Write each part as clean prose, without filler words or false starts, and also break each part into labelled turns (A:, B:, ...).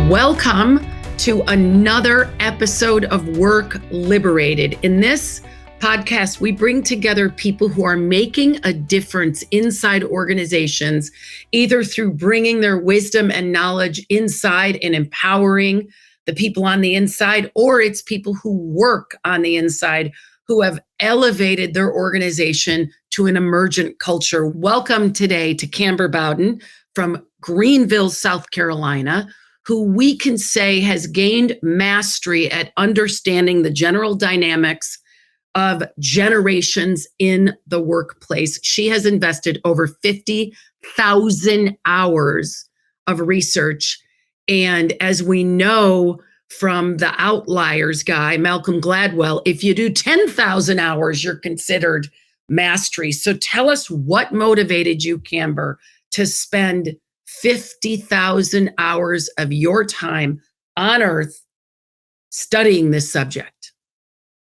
A: Welcome to another episode of Work Liberated. In this podcast, we bring together people who are making a difference inside organizations, either through bringing their wisdom and knowledge inside and empowering the people on the inside, or it's people who work on the inside who have elevated their organization to an emergent culture. Welcome today to Kamber Bowden from Greenville, South Carolina, who we can say has gained mastery at understanding the general dynamics of generations in the workplace. She has invested over 50,000 hours of research. And as we know from the Outliers guy, Malcolm Gladwell, if you do 10,000 hours, you're considered mastery. So tell us what motivated you, Kamber, to spend 50,000 hours of your time on Earth studying this subject.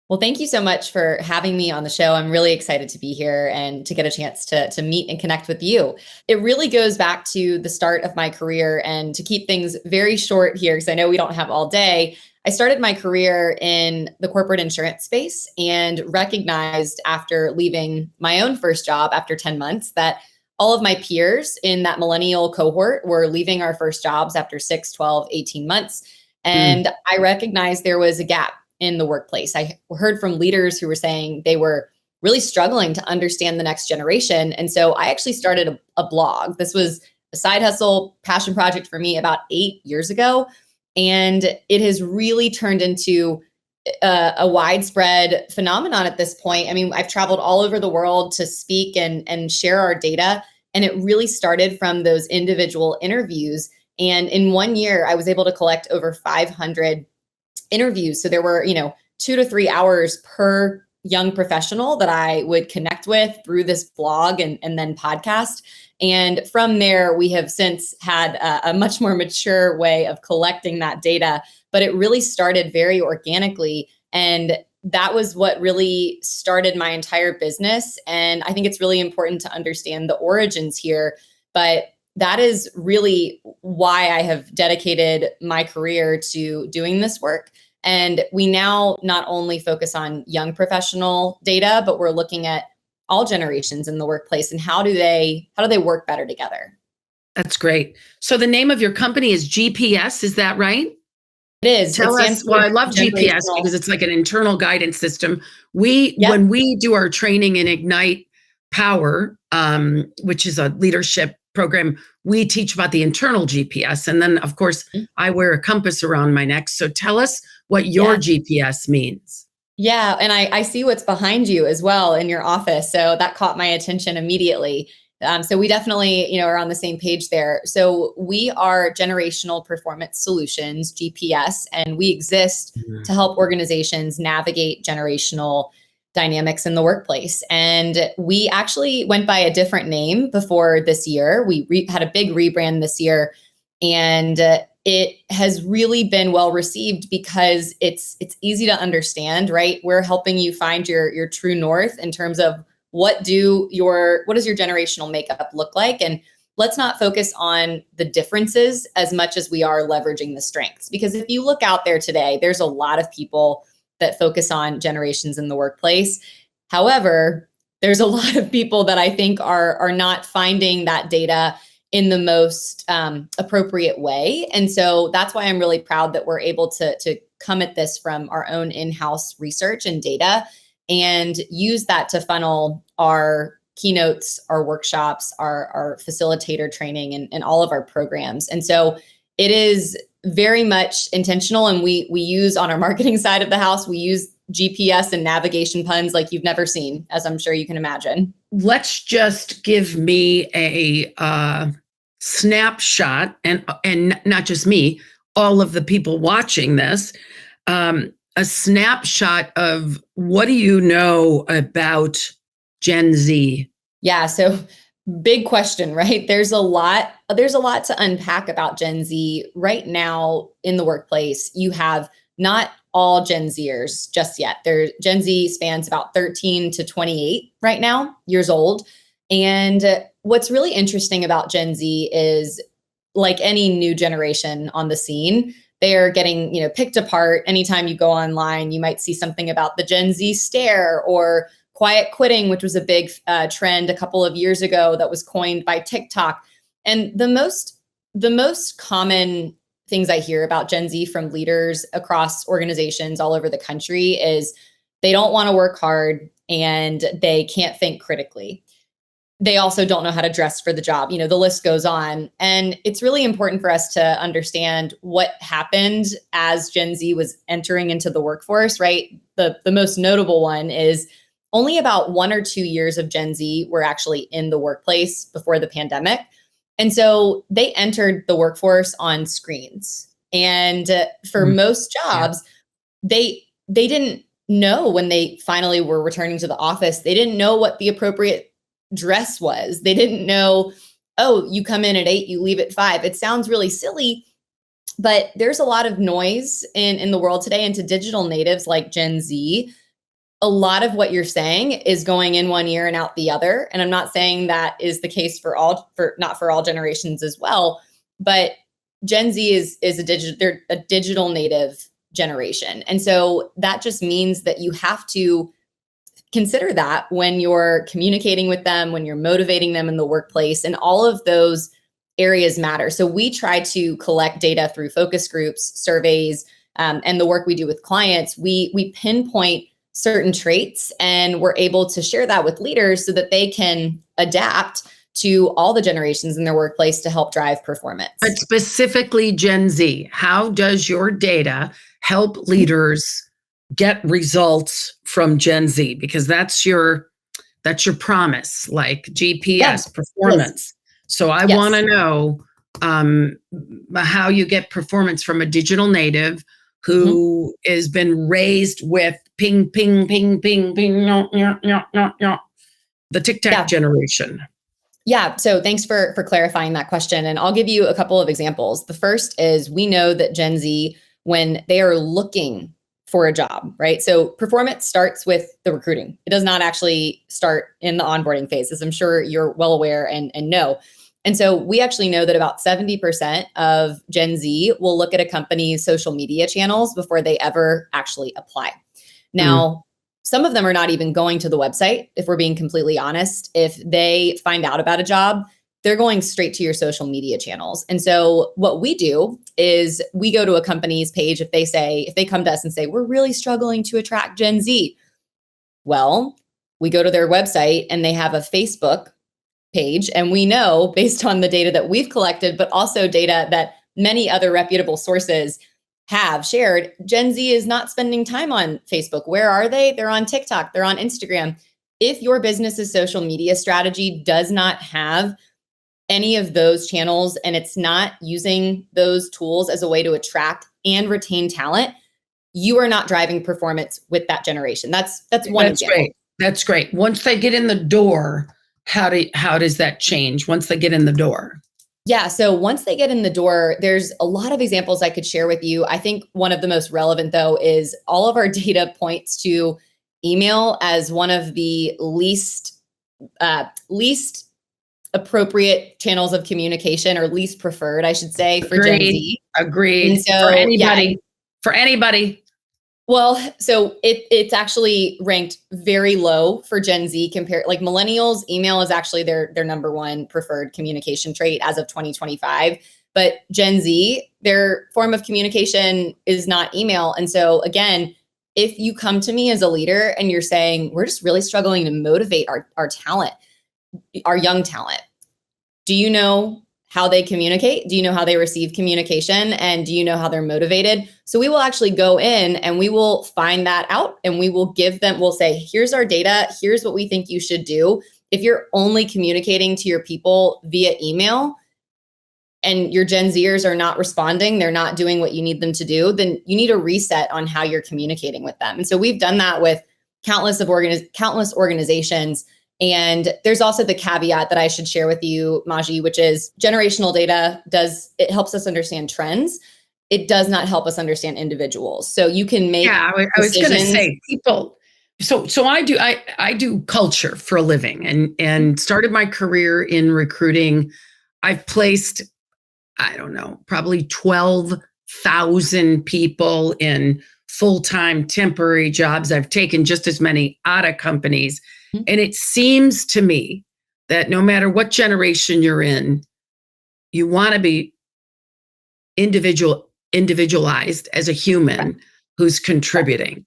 B: Well, thank you so much for having me on the show. I'm really excited to be here and to get a chance to meet and connect with you. It really goes back to the start of my career, and to keep things very short here, because I know we don't have all day, I started my career in the corporate insurance space and recognized after leaving my own first job after 10 months that all of my peers in that millennial cohort were leaving our first jobs after 6, 12, 18 months. And I recognized there was a gap in the workplace. I heard from leaders who were saying they were really struggling to understand the next generation. And so I actually started a blog. This was a side hustle passion project for me about 8 years ago. And it has really turned into a widespread phenomenon at this point. I mean, I've traveled all over the world to speak and share our data. And it really started from those individual interviews. And in 1 year, I was able to collect over 500 interviews. So there were, 2 to 3 hours per young professional that I would connect with through this blog and then podcast. And from there, we have since had a much more mature way of collecting that data. But it really started very organically. And that was what really started my entire business. And I think it's really important to understand the origins here. But that is really why I have dedicated my career to doing this work. And we now not only focus on young professional data, but we're looking at all generations in the workplace and how do they work better together.
A: That's great. So the name of your company is GPS, is that right?
B: It is.
A: Tell us, well, I love GPS because it's like an internal guidance system. When we do our training in Ignite Power, which is a leadership program, we teach about the internal GPS. And then, of course, I wear a compass around my neck. So tell us what your GPS means.
B: Yeah. And I see what's behind you as well in your office. So that caught my attention immediately. So we definitely, are on the same page there. So we are Generational Performance Solutions, GPS, and we exist to help organizations navigate generational dynamics in the workplace. And we actually went by a different name before this year. We had a big rebrand this year, and it has really been well received because it's easy to understand, right? We're helping you find your true north in terms of what does your generational makeup look like? And let's not focus on the differences as much as we are leveraging the strengths. Because if you look out there today, there's a lot of people that focus on generations in the workplace. However, there's a lot of people that I think are not finding that data in the most appropriate way. And so that's why I'm really proud that we're able to come at this from our own in-house research and data and use that to funnel our keynotes, our workshops, our facilitator training, and all of our programs. And so it is very much intentional. And we use on our marketing side of the house, we use GPS and navigation puns like you've never seen, as I'm sure you can imagine.
A: Let's just give me a snapshot, and not just me, all of the people watching this, a snapshot of what do you know about Gen Z?
B: Yeah, so big question, right? There's a lot to unpack about Gen Z right now in the workplace. You have not all Gen Zers just yet. Gen Z spans about 13 to 28 right now, years old. And what's really interesting about Gen Z is like any new generation on the scene, they are getting, picked apart. Anytime you go online, you might see something about the Gen Z stare or quiet quitting, which was a big trend a couple of years ago that was coined by TikTok. And the most common things I hear about Gen Z from leaders across organizations all over the country is they don't want to work hard and they can't think critically. They also don't know how to dress for the job. The list goes on. And it's really important for us to understand what happened as Gen Z was entering into the workforce, right? The most notable one is only about 1 or 2 years of Gen Z were actually in the workplace before the pandemic. And so they entered the workforce on screens. And for most jobs, they didn't know when they finally were returning to the office, they didn't know what the appropriate dress was. They didn't know, oh, you come in at 8, you leave at 5. It sounds really silly, but there's a lot of noise in the world today. And to digital natives like Gen Z, a lot of what you're saying is going in one ear and out the other. And I'm not saying that is the case not for all generations as well, but Gen Z is they're a digital native generation. And so that just means that you have to consider that when you're communicating with them, when you're motivating them in the workplace, and all of those areas matter. So we try to collect data through focus groups, surveys, and the work we do with clients. We pinpoint certain traits and we're able to share that with leaders so that they can adapt to all the generations in their workplace to help drive performance.
A: But specifically Gen Z, how does your data help leaders get results from Gen Z? Because that's your promise, like GPS performance. So I want to know how you get performance from a digital native who has been raised with ping, ping, ping, ping, ping, the tic-tac generation.
B: Yeah. So thanks for clarifying that question. And I'll give you a couple of examples. The first is we know that Gen Z, when they are looking for a job, right? So performance starts with the recruiting. It does not actually start in the onboarding phase, as I'm sure you're well aware and know. And so we actually know that about 70% of Gen Z will look at a company's social media channels before they ever actually apply. Now, some of them are not even going to the website, if we're being completely honest. If they find out about a job, they're going straight to your social media channels. And so what we do is we go to a company's page if they come to us and say, we're really struggling to attract Gen Z. Well, we go to their website and they have a Facebook page. And we know based on the data that we've collected, but also data that many other reputable sources have shared, Gen Z is not spending time on Facebook. Where are they? They're on TikTok. They're on Instagram. If your business's social media strategy does not have any of those channels and it's not using those tools as a way to attract and retain talent, you are not driving performance with that generation. That's one example.
A: Great. That's great. Once they get in the door, how does that change once they get in the door?
B: Yeah. So once they get in the door, there's a lot of examples I could share with you. I think one of the most relevant, though, is all of our data points to email as one of the least appropriate channels of communication, or least preferred, I should say, for Gen Z.
A: Agreed. And so, for anybody.
B: Well, so it's actually ranked very low for Gen Z compared, like Millennials, email is actually their number one preferred communication trait as of 2025. But Gen Z, their form of communication is not email. And so again, if you come to me as a leader and you're saying, we're just really struggling to motivate our talent, our young talent, do you know how they communicate? Do you know how they receive communication? And do you know how they're motivated? So we will actually go in and we will find that out and we will we'll say, here's our data. Here's what we think you should do. If you're only communicating to your people via email and your Gen Zers are not responding, they're not doing what you need them to do, then you need a reset on how you're communicating with them. And so we've done that with countless organizations. And there's also the caveat that I should share with you, Maji, which is generational data it helps us understand trends. It does not help us understand individuals. So you can make
A: I was going to say people. So I do culture for a living and started my career in recruiting. I've placed I don't know, probably 12,000 people in full-time temporary jobs. I've taken just as many out of companies.
B: Mhm.
A: And it seems to me that no matter what generation you're in, you want to be individualized as a
B: Correct.
A: human who's contributing.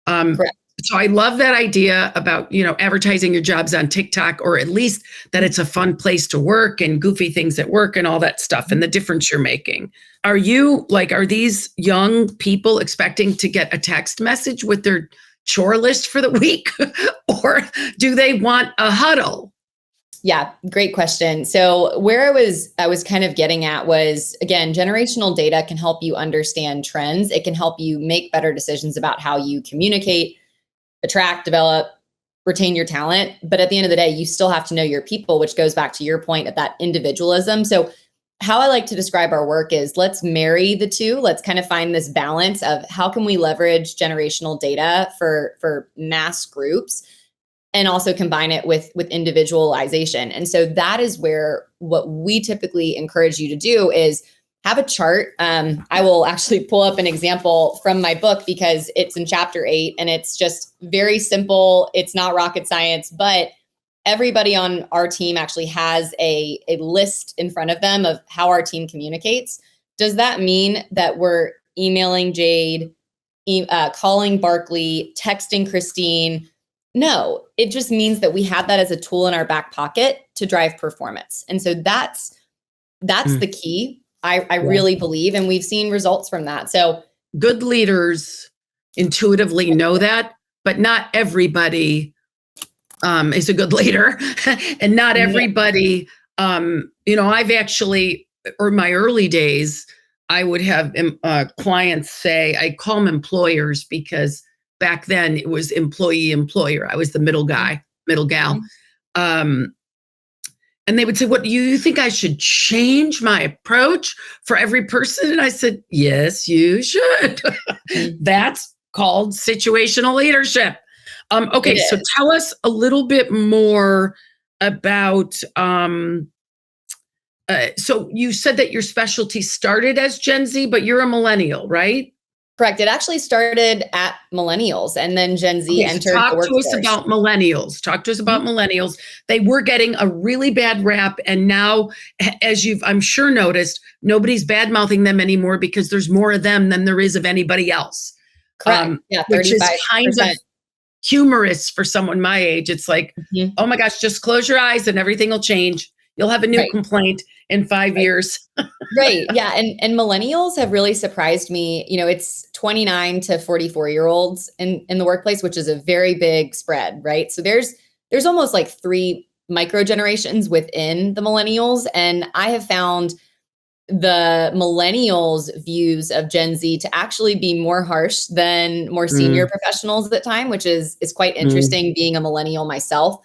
A: Um,
B: Correct.
A: so I love that idea about, advertising your jobs on TikTok, or at least that it's a fun place to work and goofy things at work and all that stuff and the difference you're making. Are these young people expecting to get a text message with their chore list for the week? Or do they want a huddle?
B: Yeah, great question. So where I was kind of getting at was, again, generational data can help you understand trends. It can help you make better decisions about how you communicate, attract, develop, retain your talent. But at the end of the day, you still have to know your people, which goes back to your point of that individualism. So how I like to describe our work is, let's marry the two. Let's kind of find this balance of how can we leverage generational data for mass groups, and also combine it with individualization. And so that is where what we typically encourage you to do is have a chart. I will actually pull up an example from my book because it's in chapter 8 and it's just very simple. It's not rocket science, but everybody on our team actually has a list in front of them of how our team communicates. Does that mean that we're emailing Jade, calling Barkley, texting Christine? No, it just means that we have that as a tool in our back pocket to drive performance. And so that's the key. I really believe, and we've seen results from that. So
A: Good leaders intuitively know that, but not everybody is a good leader. And not everybody, I've actually, or my early days, I would have clients say, I call them employers because back then it was employee employer. I was the middle gal. And they would say, what, do you think I should change my approach for every person? And I said, yes, you should. That's called situational leadership. Okay, so tell us a little bit more about, so you said that your specialty started as Gen Z, but you're a millennial, right?
B: Correct. It actually started at Millennials, and then Gen Z entered the
A: Talk
B: workforce.
A: to us about millennials. Talk to us about millennials. They were getting a really bad rap, and now, as you've, I'm sure, noticed, nobody's bad mouthing them anymore because there's more of them than there is of anybody else.
B: Correct. Yeah, 35%.
A: Which is kind of humorous for someone my age. It's like, oh my gosh, just close your eyes and everything will change. You'll have a new complaint in 5 years.
B: Right. Yeah. And millennials have really surprised me. It's 29 to 44-year-olds in the workplace, which is a very big spread, right? So there's almost like 3 micro generations within the millennials. And I have found the millennials' views of Gen Z to actually be more harsh than more senior professionals at the time, which is quite interesting being a millennial myself.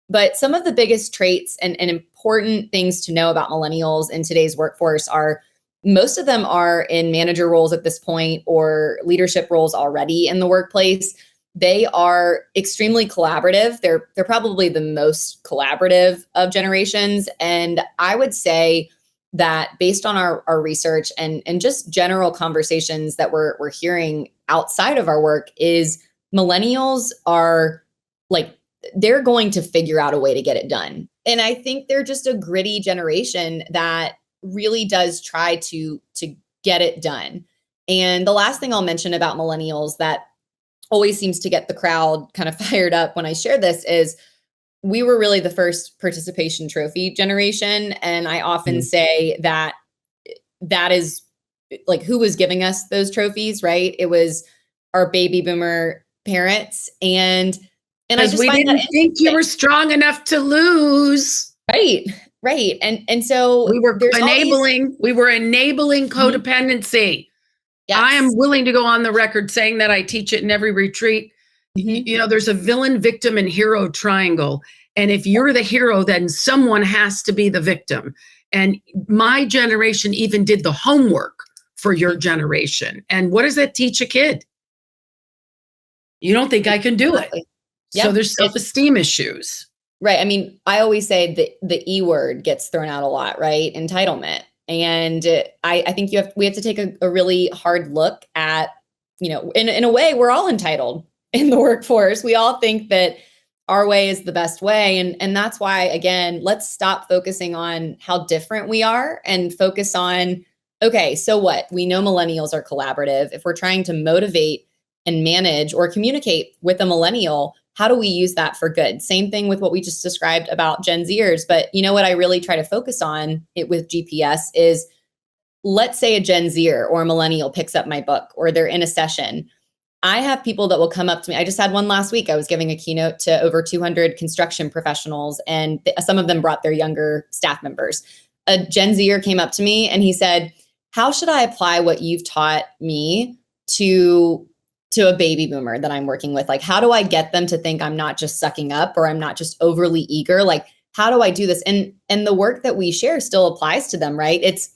B: But some of the biggest traits and important things to know about millennials in today's workforce are, most of them are in manager roles at this point or leadership roles already in the workplace. They are extremely collaborative. They're probably the most collaborative of generations. And I would say that based on our research and just general conversations that we're hearing outside of our work, is millennials are like, they're going to figure out a way to get it done. And I think they're just a gritty generation that really does try to get it done. And the last thing I'll mention about millennials that always seems to get the crowd kind of fired up when I share this is, we were really the first participation trophy generation. And I often say that is like, who was giving us those trophies, right? It was our baby boomer parents. And I just
A: we didn't think you were strong enough to lose.
B: Right. And so
A: we were enabling codependency. Yes. I am willing to go on the record saying that. I teach it in every retreat. There's a villain, victim, and hero triangle. And if you're the hero, then someone has to be the victim. And my generation even did the homework for your generation. And what does that teach a kid? You don't think I can do it. So there's self-esteem issues.
B: Right. I mean, I always say the E word gets thrown out a lot, right? Entitlement. And I think we have to take a really hard look at, in a way, we're all entitled in the workforce. We all think that our way is the best way. And that's why, again, let's stop focusing on how different we are and focus on, okay, so what? We know millennials are collaborative. If we're trying to motivate and manage or communicate with a millennial, how do we use that for good? Same thing with what we just described about Gen Zers. But you know what I really try to focus on it with GPS is, let's say a Gen Zer or a millennial picks up my book or they're in a session. I have people that will come up to me. I just had one last week. I was giving a keynote to over 200 construction professionals, and some of them brought their younger staff members. A Gen Zer came up to me and he said, how should I apply what you've taught me to a baby boomer that I'm working with? Like, how do I get them to think I'm not just sucking up or I'm not just overly eager? Like, how do I do this? And the work that we share still applies to them, right? It's,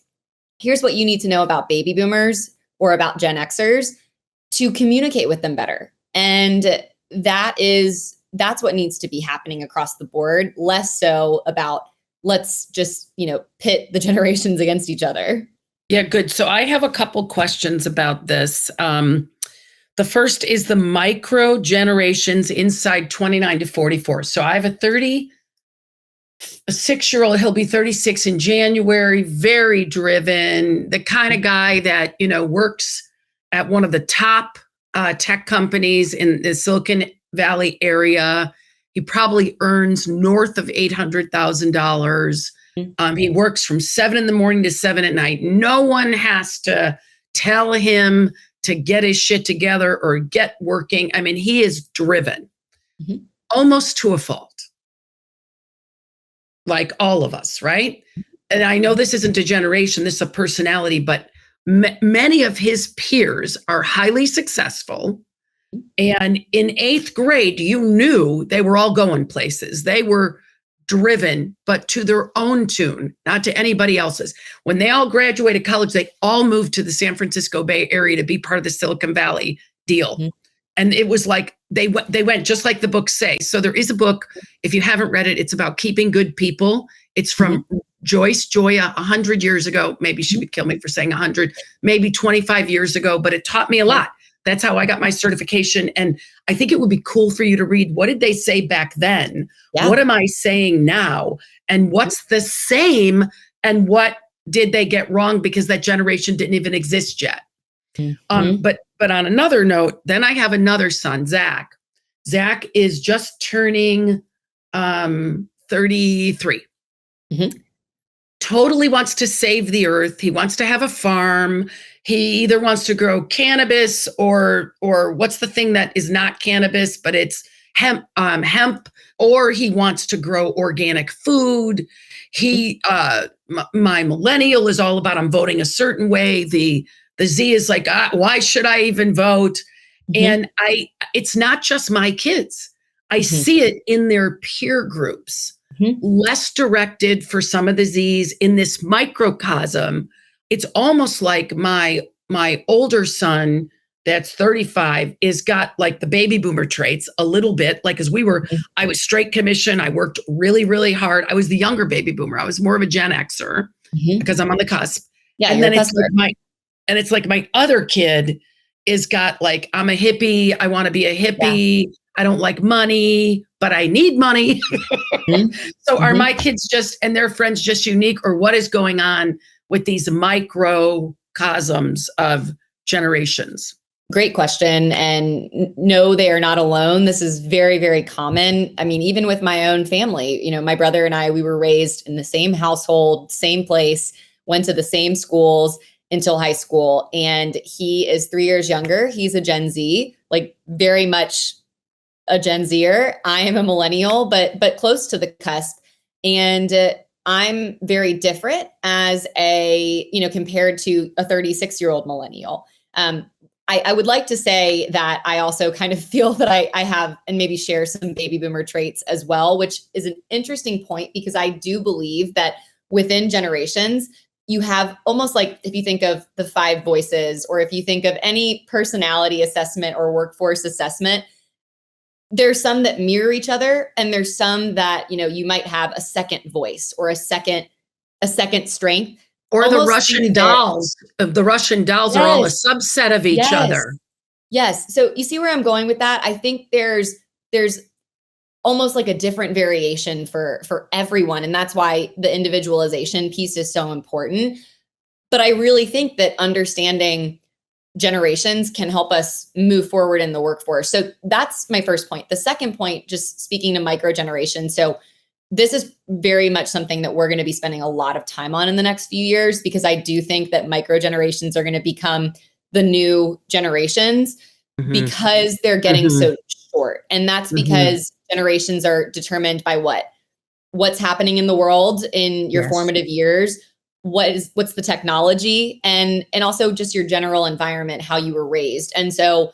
B: here's what you need to know about baby boomers or about Gen Xers to communicate with them better. And that's what needs to be happening across the board, less so about let's just, pit the generations against each other.
A: Yeah, good. So I have a couple questions about this. The first is the micro generations inside 29 to 44. So I have a 36-year-old, he'll be 36 in January, very driven, the kind of guy that, works at one of the top tech companies in the Silicon Valley area. He probably earns north of $800,000. He works from 7 a.m. to 7 p.m. No one has to tell him to get his shit together or get working. I mean, he is driven almost to a fault, like all of us, right? And I know this isn't a generation, this is a personality, but many of his peers are highly successful. And in 8th grade, you knew they were all going places. They were driven, but to their own tune, not to anybody else's. When they all graduated college, they all moved to the San Francisco Bay Area to be part of the Silicon Valley deal. And it was like, they went just like the books say. So there is a book, if you haven't read it, it's about keeping good people. It's from Joyce Joya 100 years ago. Maybe she would kill me for saying 100, maybe 25 years ago, but it taught me a lot. That's how I got my certification. And I think it would be cool for you to read, what did they say back then? Yeah. What am I saying now? And what's the same? And what did they get wrong? Because that generation didn't even exist yet. But on another note, then I have another son, Zach. Zach is just turning 33. Totally wants to save the earth. He wants to have a farm. He either wants to grow cannabis or what's the thing that is not cannabis, but it's hemp, or he wants to grow organic food. He, my millennial is all about, I'm voting a certain way. The Z is like, why should I even vote? And it's not just my kids. I see it in their peer groups, less directed for some of the Zs in this microcosm. It's almost like my older son that's 35 is got like the baby boomer traits a little bit, like, as I was straight commission. I worked really, really hard. I was the younger baby boomer. I was more of a Gen Xer because I'm on the cusp.
B: Yeah.
A: And then it's like my other kid is got like, I'm a hippie. I want to be a hippie. Yeah. I don't like money, but I need money. So are my kids and their friends just unique, or what is going on with these microcosms of generations?
B: Great question. And no, they are not alone. This is very, very common. I mean, even with my own family, my brother and I, we were raised in the same household, same place, went to the same schools until high school. And he is 3 years younger. He's a Gen Z, like very much a Gen Zer. I am a millennial, but close to the cusp. And I'm very different as compared to a 36-year-old millennial. I would like to say that I also kind of feel that I have, and maybe share some baby boomer traits as well, which is an interesting point, because I do believe that within generations, you have almost like, if you think of the 5 voices, or if you think of any personality assessment or workforce assessment, there's some that mirror each other, and there's some that, you might have a second voice or a second strength.
A: Or the
B: almost think
A: Russian
B: that,
A: dolls. The Russian dolls are all a
B: yes,
A: subset of each
B: yes,
A: other.
B: yes. So you see where I'm going with that? I think there's almost like a different variation for everyone, and that's why the individualization piece is so important. But I really think that understanding generations can help us move forward in the workforce. So that's my first point. The second point, just speaking to micro generation. So this is very much something that we're going to be spending a lot of time on in the next few years, because I do think that micro generations are going to become the new generations
A: Mhm.
B: because they're getting
A: Mhm.
B: so short. And that's
A: Mhm.
B: because generations are determined by what's happening in the world in your
A: Yes.
B: formative years, what's the technology, and also just your general environment, how you were raised. And so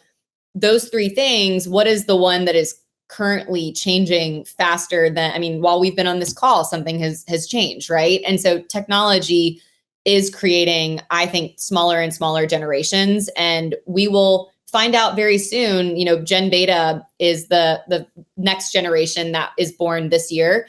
B: those three things, what is the one that is currently changing faster than, I mean, while we've been on this call, something has changed, right? And so technology is creating, I think, smaller and smaller generations, and we will find out very soon. Gen Beta is the next generation that is born this year.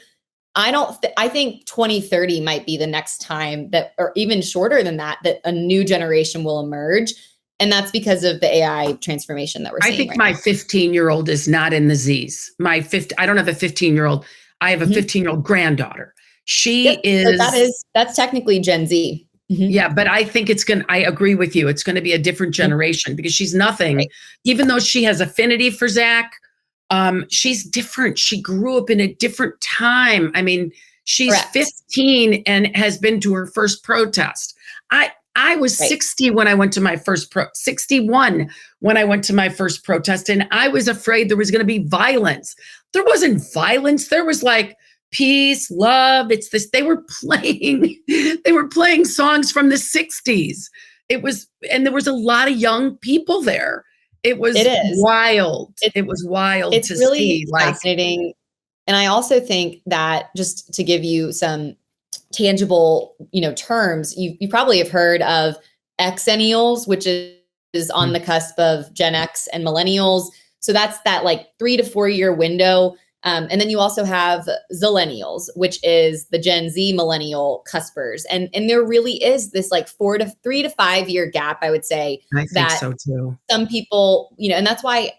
B: I think 2030 might be the next time that, or even shorter than that, that a new generation will emerge. And that's because of the AI transformation that we're
A: I
B: seeing
A: think
B: right
A: my
B: now.
A: 15-year-old is not in the Z's. I don't have a 15-year-old. I have a
B: Mhm.
A: 15-year-old granddaughter. She
B: Yep. So
A: is,
B: that's technically Gen Z. Mhm.
A: yeah, but I think I agree with you. It's going to be a different
B: Mhm.
A: generation because she's nothing,
B: Right.
A: even though she has affinity for Zach. She's different. She grew up in a different time. I mean, she's
B: Correct.
A: 15 and has been to her first protest. I was
B: Right.
A: 60 when I went to my first 61 when I went to my first protest, and I was afraid there was going to be violence. There wasn't violence. There was like peace, love. It's this. They were playing songs from the 60s. And there was a lot of young people there. It
B: It
A: was
B: is.
A: wild.
B: It's
A: It was wild
B: it's
A: to
B: really
A: see, like,
B: fascinating. And I also think that, just to give you some tangible, terms, you probably have heard of Xennials, which is on
A: mm,
B: the cusp of Gen X and Millennials. So that's that like 3 to 4 year window. And then you also have Zillennials, which is the Gen Z millennial cuspers. And there really is this like 3 to 5 year gap, I would say,
A: I think
B: that
A: so too.
B: some people, and that's why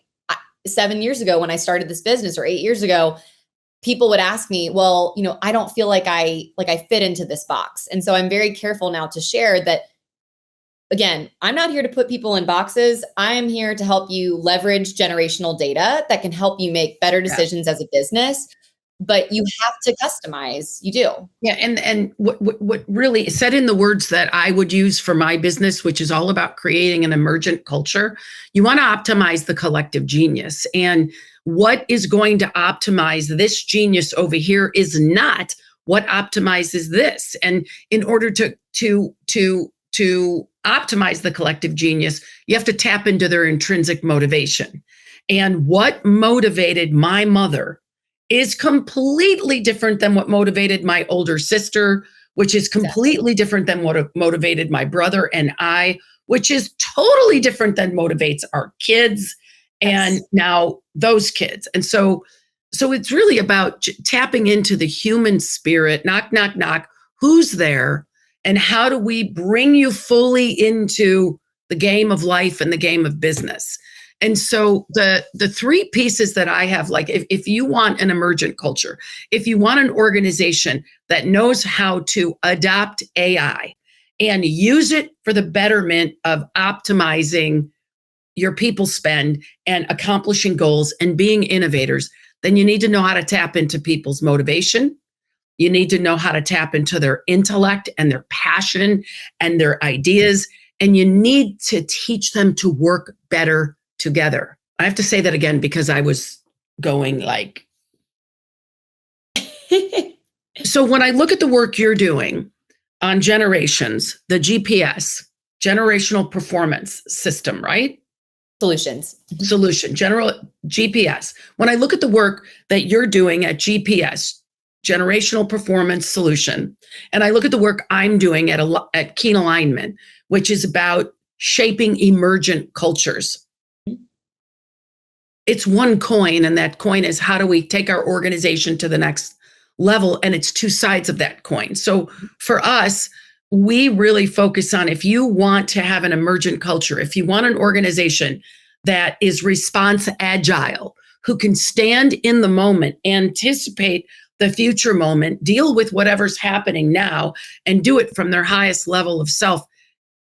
B: 7 years ago when I started this business, or 8 years ago, people would ask me, well, I don't feel like I fit into this box. And so I'm very careful now to share that, again, I'm not here to put people in boxes. I am here to help you leverage generational data that can help you make better
A: Yeah.
B: decisions as a business, but you have to customize. You do.
A: Yeah, and what really said in the words that I would use for my business, which is all about creating an emergent culture, you want to optimize the collective genius. And what is going to optimize this genius over here is not what optimizes this. And in order to optimize the collective genius, you have to tap into their intrinsic motivation. And what motivated my mother is completely different than what motivated my older sister, which is
B: Exactly.
A: completely different than what motivated my brother and I, which is totally different than motivates our kids and
B: Yes.
A: now those kids. And so it's really about tapping into the human spirit. Knock, knock, knock. Who's there? And how do we bring you fully into the game of life and the game of business? And so the three pieces that I have, like if you want an emergent culture, if you want an organization that knows how to adopt AI and use it for the betterment of optimizing your people spend and accomplishing goals and being innovators, then you need to know how to tap into people's motivation. You need to know how to tap into their intellect and their passion and their ideas. And you need to teach them to work better together. I have to say that again because I was going like. So when I look at the work you're doing on generations, the GPS, generational performance system, right?
B: Solutions.
A: Solution, general GPS. When I look at the work that you're doing at GPS, generational performance solution, and I look at the work I'm doing at Keen Alignment, which is about shaping emergent cultures. It's one coin, and that coin is how do we take our organization to the next level? And it's two sides of that coin. So for us, we really focus on, if you want to have an emergent culture, if you want an organization that is response agile, who can stand in the moment, anticipate the future moment, deal with whatever's happening now, and do it from their highest level of self,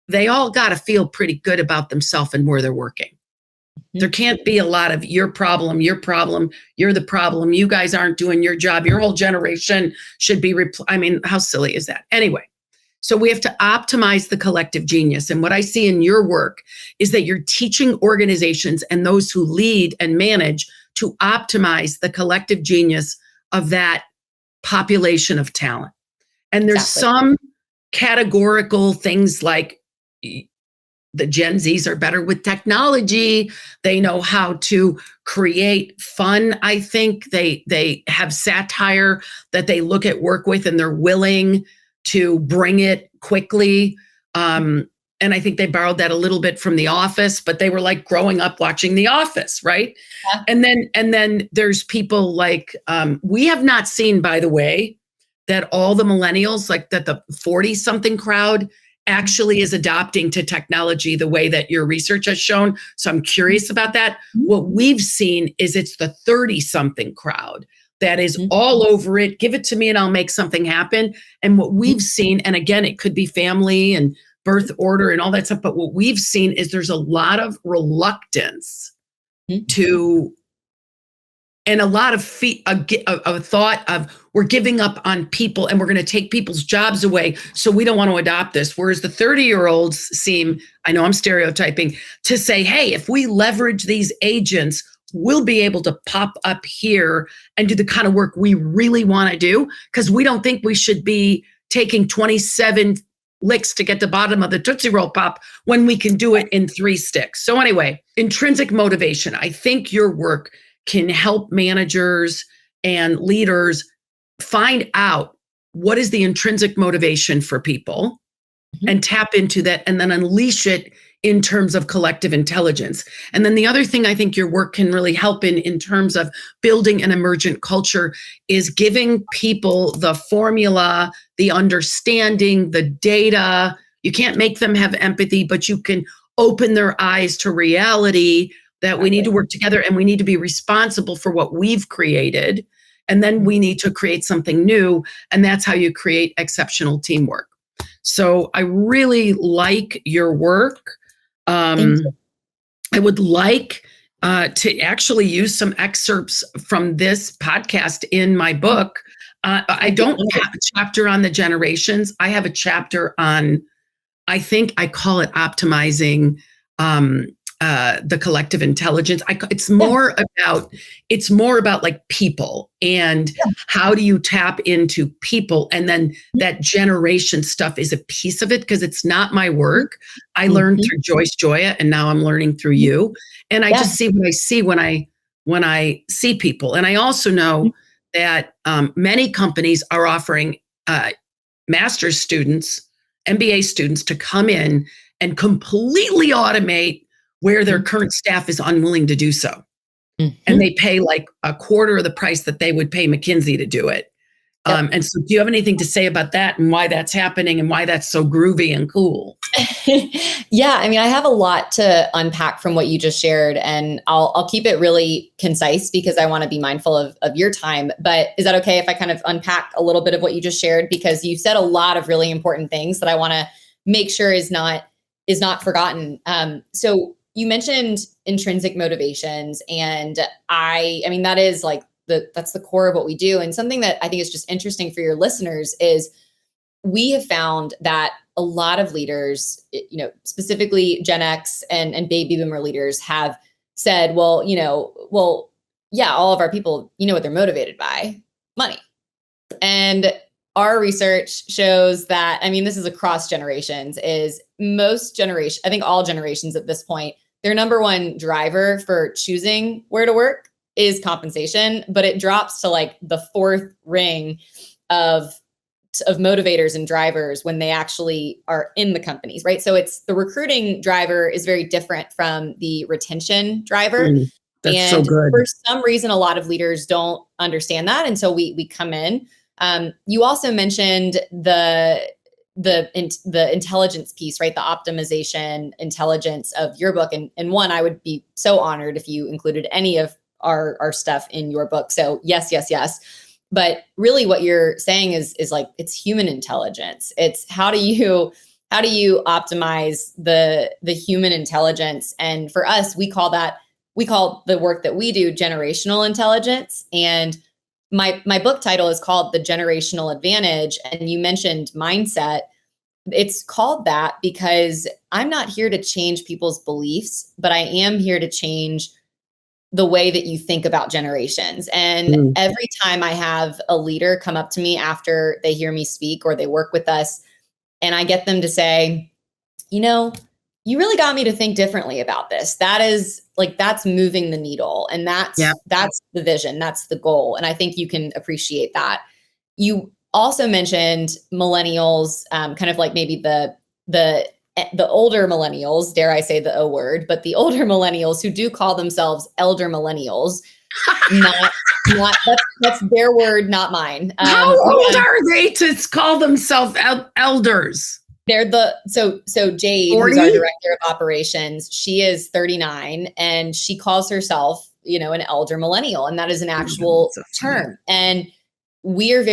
A: they all got to feel pretty good about themselves and where they're working. There can't be a lot of your problem, you're the problem, you guys aren't doing your job, your whole generation should be, I mean, how silly is that? Anyway, so we have to optimize the collective genius. And what I see in your work is that you're teaching organizations and those who lead and manage to optimize the collective genius of that population of talent. And there's some categorical things like the Gen Zs are better with technology. They know how to create fun. I think they have satire that they look at work with, and they're willing to bring it quickly. And I think they borrowed that a little bit from The Office, but they were like growing up watching The Office, right? Yeah. And then there's people like, we have not seen, by the way, that all the millennials, like that the 40-something crowd actually is adopting to technology the way that your research has shown. So I'm curious about that. What we've seen is it's the 30-something crowd that is all over it. Give it to me and I'll make something happen. And what we've seen, and again, it could be family and birth order and all that stuff, but what we've seen is there's a lot of reluctance to, and a lot of a thought of, we're giving up on people and we're going to take people's jobs away, so we don't want to adopt this. Whereas the 30-year-olds seem, I know I'm stereotyping, to say, hey, if we leverage these agents, we'll be able to pop up here and do the kind of work we really want to do, because we don't think we should be taking 27 licks to get the bottom of the Tootsie Roll Pop when we can do it in 3 sticks. So anyway, intrinsic motivation. I think your work can help managers and leaders find out what is the intrinsic motivation for people and tap into that, and then unleash it in terms of collective intelligence. And then the other thing I think your work can really help in terms of building an emergent culture is giving people the formula, the understanding, the data. You can't make them have empathy, but you can open their eyes to reality that we need to work together and we need to be responsible for what we've created. And then we need to create something new. And that's how you create exceptional teamwork. So I really like your work. I would like to actually use some excerpts from this podcast in my book. I don't have a chapter on the generations. I have a chapter on, I think I call it optimizing the collective intelligence. It's more about like people and how do you tap into people, and then that generation stuff is a piece of it, because it's not my work. I learned through Joyce Joya, and now I'm learning through you. And I just see what I see when I see people. And I also know that many companies are offering master's students, MBA students, to come in and completely automate where their current staff is unwilling to do so. And they pay like a quarter of the price that they would pay McKinsey to do it. And so do you have anything to say about that and why that's happening and why that's so groovy and cool?
B: Yeah, I mean, I have a lot to unpack from what you just shared, and I'll keep it really concise because I want to be mindful of your time. But is that okay if I kind of unpack a little bit of what you just shared? Because you said a lot of really important things that I want to make sure is not forgotten. So you mentioned intrinsic motivations, and I mean, that is like that's the core of what we do. And something that I think is just interesting for your listeners is we have found that a lot of leaders, specifically Gen X and baby boomer leaders, have said, well, yeah, all of our people, what they're motivated by? Money. And our research shows that, I mean, this is across generations, is I think all generations at this point, their number one driver for choosing where to work is compensation, but it drops to like the 4th ring of motivators and drivers when they actually are in the companies, right? So it's the recruiting driver is very different from the retention driver.
A: That's
B: and
A: so good.
B: For some reason, a lot of leaders don't understand that. And so we come in. You also mentioned the intelligence piece, right? The optimization intelligence of your book. And one, I would be so honored if you included any of our stuff in your book. So yes, yes, yes. But really what you're saying is like, it's human intelligence. It's how do you optimize the human intelligence? And for us, we call the work that we do generational intelligence. And my book title is called The Generational Advantage. And you mentioned mindset. It's called that because I'm not here to change people's beliefs, but I am here to change the way that you think about generations. And every time I have a leader come up to me after they hear me speak or they work with us, and I get them to say, you really got me to think differently about this. That's moving the needle. And that's the vision. That's the goal. And I think you can appreciate that. You also mentioned millennials, kind of like maybe the older millennials, dare I say the O word, but the older millennials who do call themselves elder millennials. That's their word, not mine.
A: How old are they to call themselves elders?
B: They're so Jade,
A: 40?
B: who's our director of operations, she is 39 and she calls herself, an elder millennial. And that is an actual term. And we are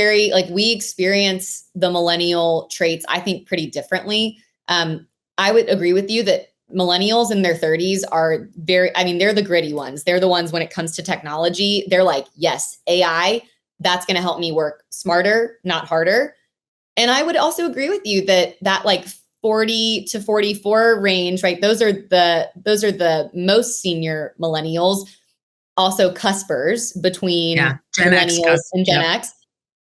B: we experience the millennial traits, I think, pretty differently. I would agree with you that millennials in their 30s are they're the gritty ones. They're the ones when it comes to technology, they're like, yes, AI, that's going to help me work smarter, not harder. And I would also agree with you that like 40 to 44 range, right? Those are the most senior millennials, also cuspers between millennials and Gen X.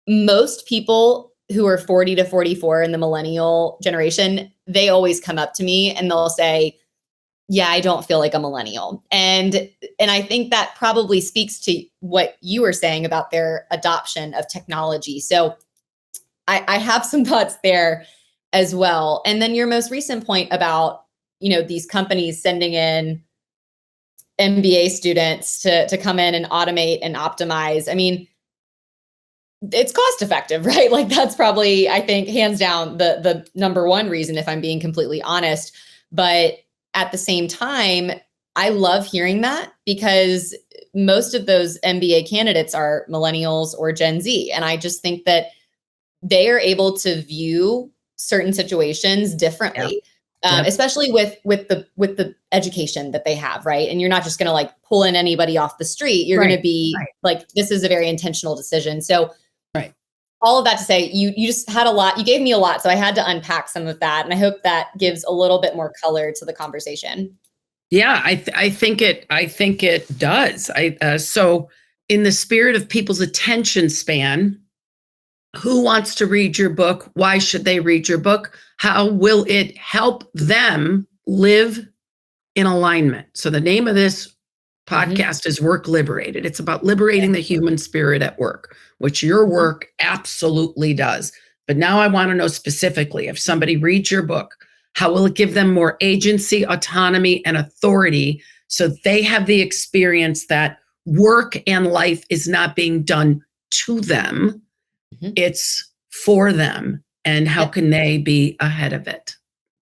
B: Most people who are 40 to 44 in the millennial generation, they always come up to me and they'll say, yeah, I don't feel like a millennial. And I think that probably speaks to what you were saying about their adoption of technology. So I have some thoughts there as well. And then your most recent point about, these companies sending in MBA students to come in and automate and optimize. I mean, it's cost effective, right? Like that's probably, I think, hands down the number one reason, if I'm being completely honest. But at the same time, I love hearing that because most of those MBA candidates are millennials or Gen Z. And I just think that they are able to view certain situations differently, especially with the education that they have, right? And you're not just going to like pull in anybody off the street. You're going to be like, this is a very intentional decision. So all of that to say, you just had a lot, you gave me a lot. So I had to unpack some of that. And I hope that gives a little bit more color to the conversation.
A: Yeah, I think it does. So in the spirit of people's attention span, who wants to read your book? Why should they read your book? How will it help them live in alignment? So the name of this podcast is Work Liberated. It's about liberating the human spirit at work, which your work absolutely does. But now I want to know specifically, if somebody reads your book, how will it give them more agency, autonomy, and authority so they have the experience that work and life is not being done to them, it's for them. And how can they be ahead of it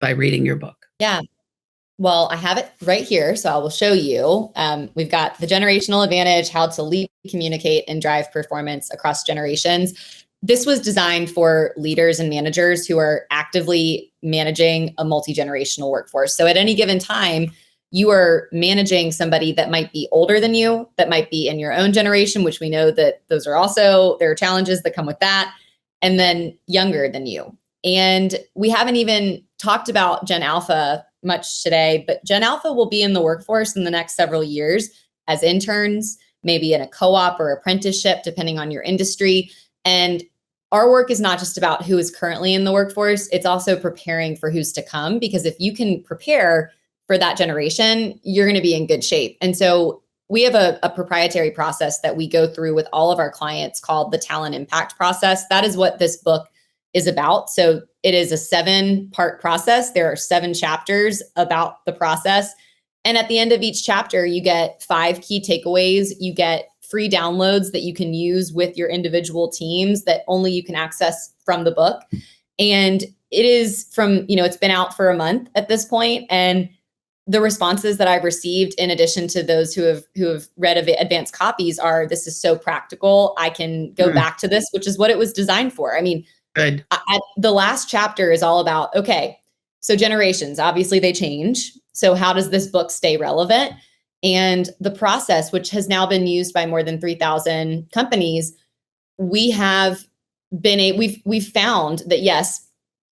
A: by reading your book?
B: Yeah. Well, I have it right here, so I will show you. We've got The Generational Advantage, How to Lead, Communicate, and Drive Performance Across Generations. This was designed for leaders and managers who are actively managing a multi-generational workforce. So at any given time, you are managing somebody that might be older than you, that might be in your own generation, which we know that those are also, there are challenges that come with that, and then younger than you. And we haven't even talked about Gen Alpha much today, but Gen Alpha will be in the workforce in the next several years as interns, maybe in a co-op or apprenticeship, depending on your industry. And our work is not just about who is currently in the workforce, it's also preparing for who's to come, because if you can prepare for that generation, you're going to be in good shape. And so we have a proprietary process that we go through with all of our clients called the Talent Impact Process. That is what this book is about. So it is a 7-part process. There are 7 chapters about the process. And at the end of each chapter, you get 5 key takeaways. You get free downloads that you can use with your individual teams that only you can access from the book. And it is from, it's been out for a month at this point, and the responses that I've received, in addition to those who have read advanced copies, are, this is so practical. I can go back to this, which is what it was designed for. I mean,
A: good.
B: The last chapter is all about, okay, so generations, obviously they change. So how does this book stay relevant? And the process, which has now been used by more than 3,000 companies, we've found that, yes,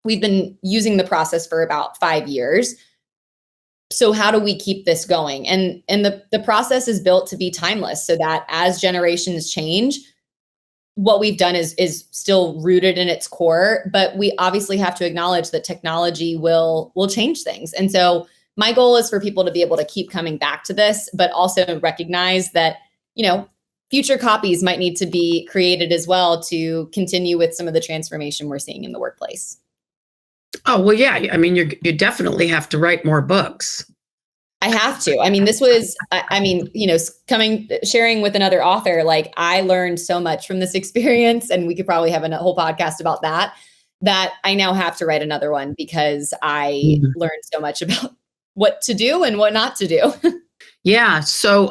B: we've been using the process for about 5 years. So how do we keep this going? And the process is built to be timeless, so that as generations change, what we've done is still rooted in its core, but we obviously have to acknowledge that technology will change things. And so my goal is for people to be able to keep coming back to this, but also recognize that, future copies might need to be created as well to continue with some of the transformation we're seeing in the workplace.
A: Oh, well, yeah. I mean, you definitely have to write more books.
B: I have to. I mean, this was, sharing with another author, like, I learned so much from this experience, and we could probably have a whole podcast about that I now have to write another one, because I learned so much about what to do and what not to do.
A: Yeah. So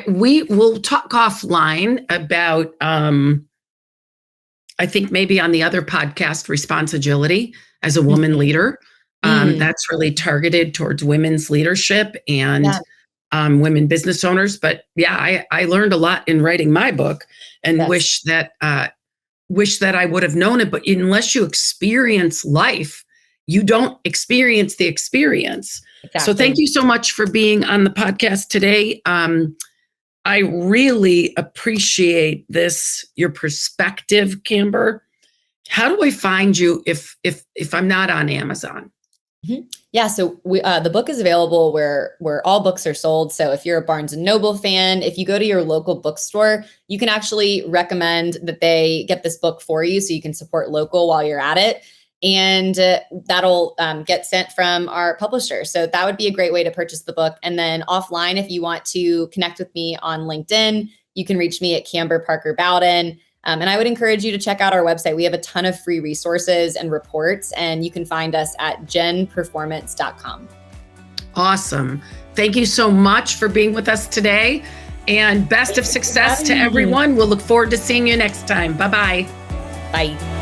A: we will talk offline about, I think maybe on the other podcast, Response Agility as a woman leader. That's really targeted towards women's leadership and women business owners. But yeah, I learned a lot in writing my book, and wish that I would have known it. But unless you experience life, you don't experience the experience. Exactly. So thank you so much for being on the podcast today. I really appreciate your perspective, Kamber. How do I find you if I'm not on Amazon?
B: Yeah, so the book is available where all books are sold. So if you're a Barnes and Noble fan, if you go to your local bookstore, you can actually recommend that they get this book for you, so you can support local while you're at it. And that'll get sent from our publisher. So that would be a great way to purchase the book. And then offline, if you want to connect with me on LinkedIn, you can reach me at Kamber Parker Bowden. And I would encourage you to check out our website. We have a ton of free resources and reports, and you can find us at genperformance.com.
A: Awesome. Thank you so much for being with us today, and best of success to everyone. We'll look forward to seeing you next time. Bye-bye.
B: Bye.